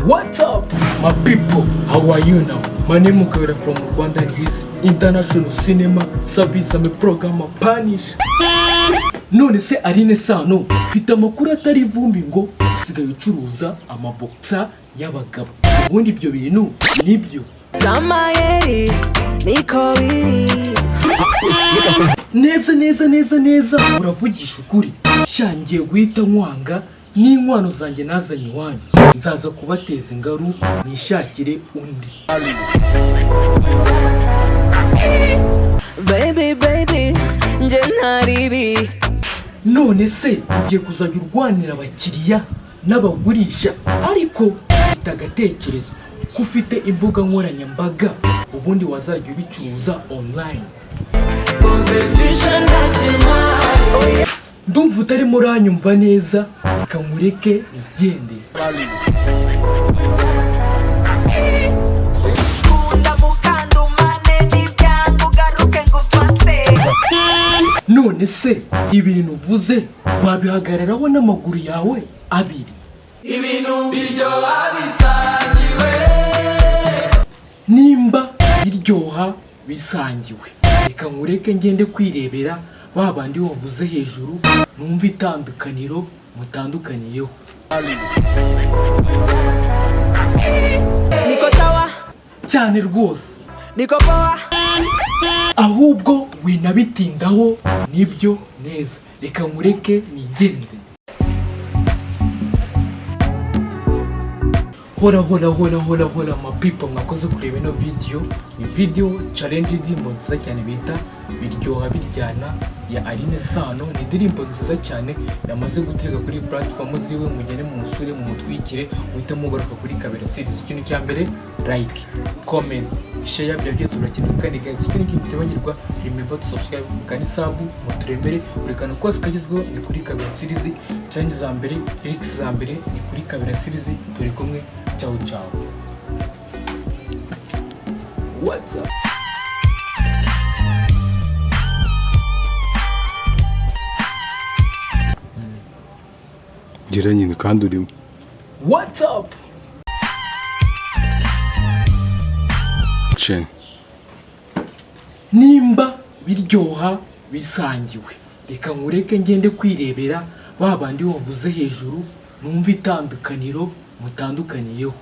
What's up, my people? How are you now? My name is Kabera from Rwanda and his international cinema service. I'm a program of Panish. None se arine sano mfite amakuru atari vumbi ngo usigaye ucuruza amaboksa y'abagabo. Ubundi ibyo bintu nibyo Samayeri niko biri. Neza uravugisha ukuri. Shangiye guhita nkwanga n'inkwano zanjye nazanye iwanyu. Nzaza kubateza ingaru nishakire undi. Baby nje ntaribi. None se ugiye kuzajya urwanira abakiriya n'abagurisha ariko itagatekerezo ko ufite imbuga nkoranyambaga ubundi wazajya ubicuruza online. Ndumva utarimo uranyumva neza akamureke nigende. None se ibintu uvuze wabihagararaho n'amaguru yawe abiri. Ibintu biryoha bisangiwe. Nimba biryoha bisangiwe reka nkureke ngende kwirebera babandi wavuze hejuru numva itandukaniro mutandukaniyeho. Niko sawa cyane rwose. Niko poa ahubwo winabitindaho nibyo neza reka nkureke nigende. Hola ma people mwakoze kureba ino video. Ni video challenge y'indirimbo nziza cyane bita Biryoha Biryana ya Aline Sano. Ni indirimbo nziza cyane yamaze gutega kuri platform ziwe, mugene mu musure mu mutwikire uhita mugaruka kuri Kabera series. Ikintu cya mbere like, comment, share byageze urakeneye kandi guys ikintu kitibagirwa remember to subscribe kandi sabu muturemere urekana kwose kagezweho ni kuri Kabera series. Challenge za mbere, lyrics za mbere ni kuri Kabera series. Turi kumwe. Ciao. What's up? Jiranye kandi urimo. What's up? Chen. Nimba biryoha bisangiwe reka nkureke ngende kwirebera babandi wavuze hejuru numva itandukaniro mutandukaniyeho.